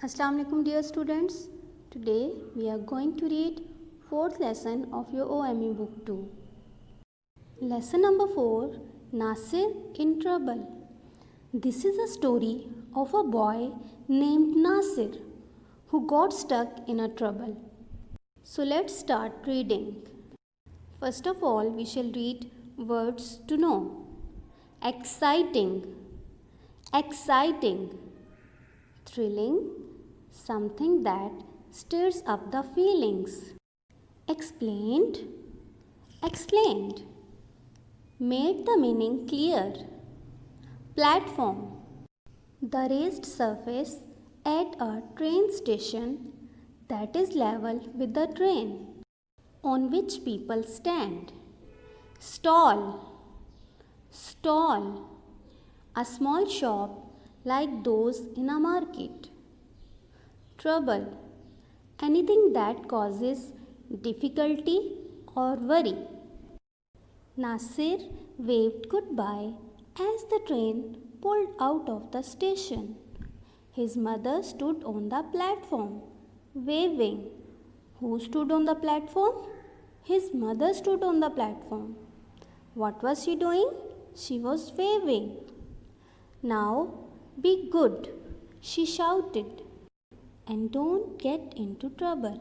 Assalamu alaikum dear students. Today we are going to read 4th lesson of your OME book 2. Lesson number 4, Nasir in Trouble. This is a story of a boy named Nasir who got stuck in a trouble. So let's start reading. First of all, we shall read words to know. Exciting, exciting, thrilling, something that stirs up the feelings. Explained, explained, made the meaning clear. Platform, the raised surface at a train station that is level with the train on which people stand. Stall, stall, a small shop like those in a market. Trouble, anything that causes difficulty or worry. Nasir waved goodbye as the train pulled out of the station. His mother stood on the platform, waving. Who stood on the platform? His mother stood on the platform. What was she doing? She was waving. Now, be good, she shouted, and don't get into trouble.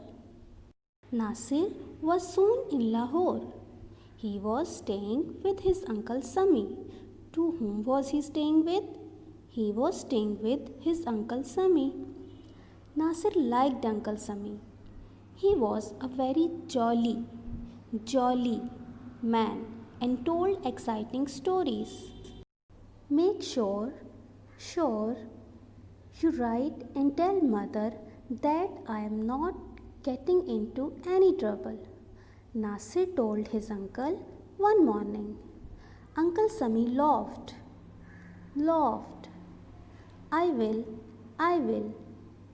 Nasir was soon in Lahore. He was staying with his uncle Sami. To whom was he staying with? He was staying with his uncle Sami. Nasir liked Uncle Sami. He was a very jolly man and told exciting stories. Make sure you write and tell mother that I am not getting into any trouble, Nasir told his uncle one morning. Uncle Sami laughed. I will,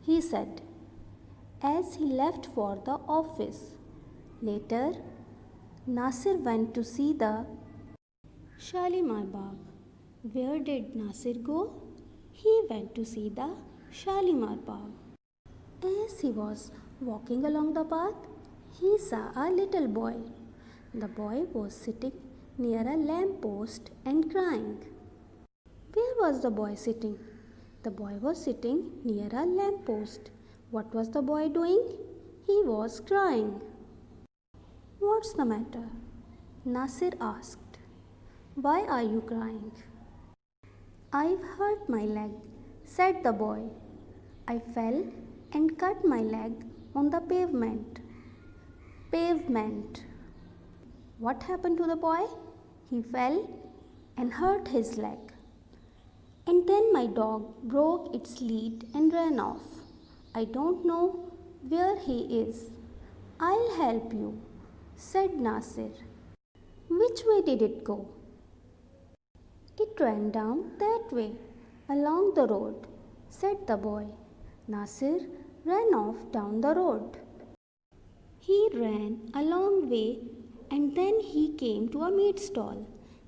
he said, as he left for the office. Later, Nasir went to see the Shalimar Bagh. Where did Nasir go? He went to see the Shalimar Bagh. As he was walking along the path, he saw a little boy. The boy was sitting near a lamp post and crying. Where was the boy sitting? The boy was sitting near a lamp post. What was the boy doing? He was crying. What's the matter? Nasir asked. Why are you crying? I've hurt my leg, said the boy. I fell and cut my leg on the pavement. What happened to the boy? He fell and hurt his leg. And then my dog broke its lead and ran off. I don't know where he is. I'll help you, said Nasir. Which way did it go? It ran down that way, along the road, said the boy. Nasir ran off down the road. He ran a long way and then he came to a meat stall.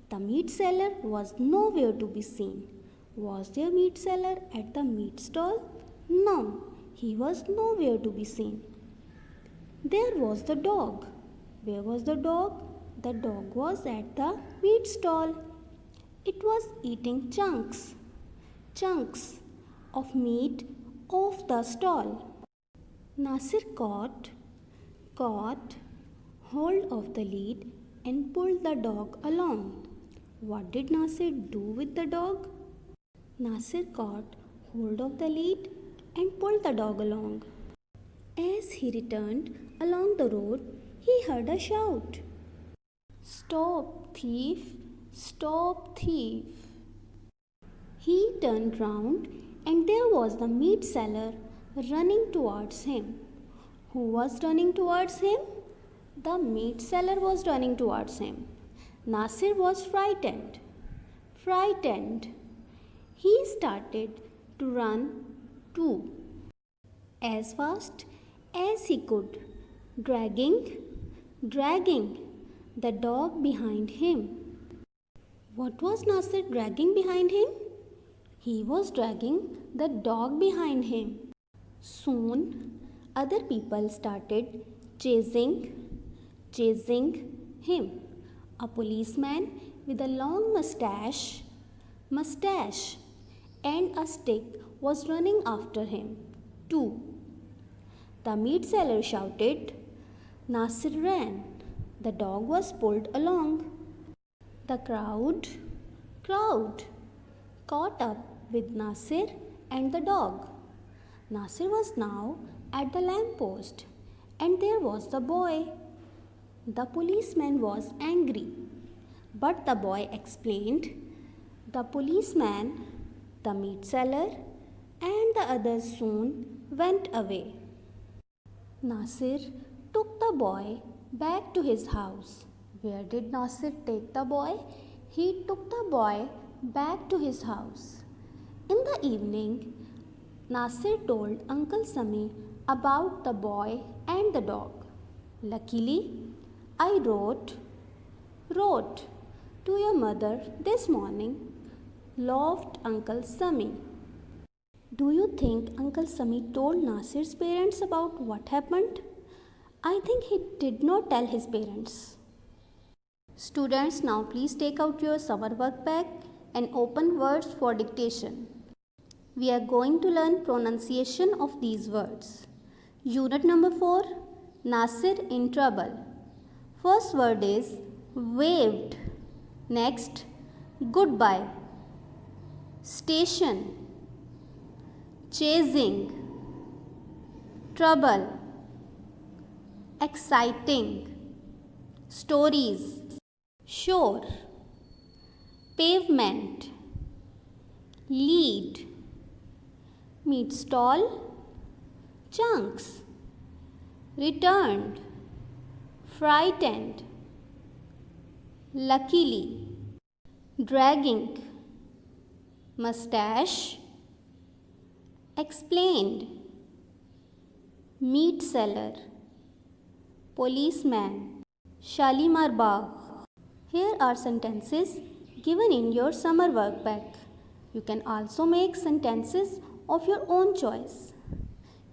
The meat seller was nowhere to be seen. Was there meat seller at the meat stall? No, he was nowhere to be seen. There was the dog. Where was the dog? The dog was at the meat stall. It was eating chunks of meat off the stall. Nasir caught hold of the lead and pulled the dog along. What did Nasir do with the dog? Nasir caught hold of the lead and pulled the dog along. As he returned along the road, he heard a shout. Stop, thief! Stop, thief! He turned round and there was the meat seller running towards him. Who was running towards him? The meat seller was running towards him. Nasir was frightened. He started to run too, as fast as he could, dragging the dog behind him. What was Nasir dragging behind him? He was dragging the dog behind him. Soon, other people started chasing him. A policeman with a long mustache and a stick was running after him too. The meat seller shouted. Nasir ran. The dog was pulled along. The crowd caught up with Nasir and the dog. Nasir was now at the lamp post, and there was the boy. The policeman was angry, but the boy explained. The policeman, the meat seller, and the others soon went away. Nasir took the boy back to his house. Where did Nasir take the boy? He took the boy back to his house. In the evening, Nasir told Uncle Sami about the boy and the dog. Luckily, I wrote to your mother this morning, laughed Uncle Sami. Do you think Uncle Sami told Nasir's parents about what happened? I think he did not tell his parents. Students, now please take out your summer work bag and open words for dictation. We are going to learn pronunciation of these words. Unit number 4, Nasir in trouble. First word is waved. Next, goodbye. Station. Chasing. Trouble. Exciting. Stories. Shore. Pavement. Lead. Meat stall. Chunks. Returned. Frightened. Luckily. Dragging. Mustache. Explained. Meat seller. Policeman. Shalimar Bagh. Here are sentences given in your summer work bag. You can also make sentences of your own choice.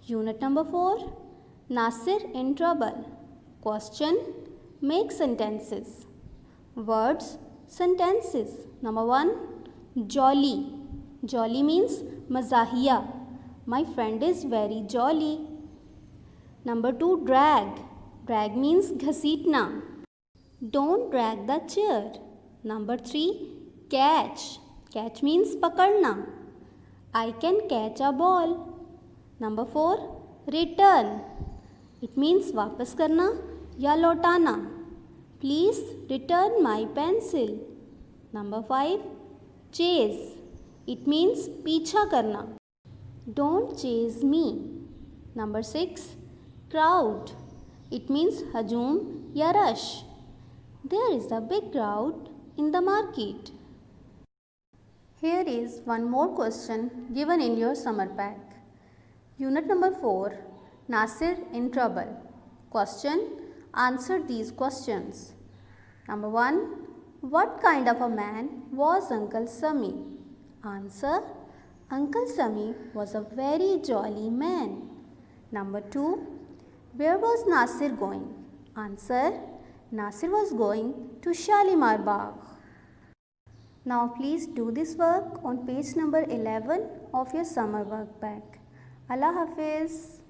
Unit number 4, Nasir in trouble. Question, make sentences. Words, sentences. Number 1, jolly. Jolly means mazahiya. My friend is very jolly. Number 2, drag. Drag means ghasitna. Don't drag the chair. Number 3, catch. Catch means pakadna. I can catch a ball. Number 4, return. It means वापस करना या लौटाना. Please return my pencil. Number 5, chase. It means पीछा करना. Don't chase me. Number 6, crowd. It means हजूम या rush. There is a big crowd in the market. Here is one more question given in your summer pack. Unit number 4, Nasir in trouble. Question, answer these questions. Number 1, what kind of a man was Uncle Sami? Answer, Uncle Sami was a very jolly man. Number 2, where was Nasir going? Answer, Nasir was going to Shalimar Bagh. Now please do this work on page number 11 of your summer work pack. Allah Hafiz.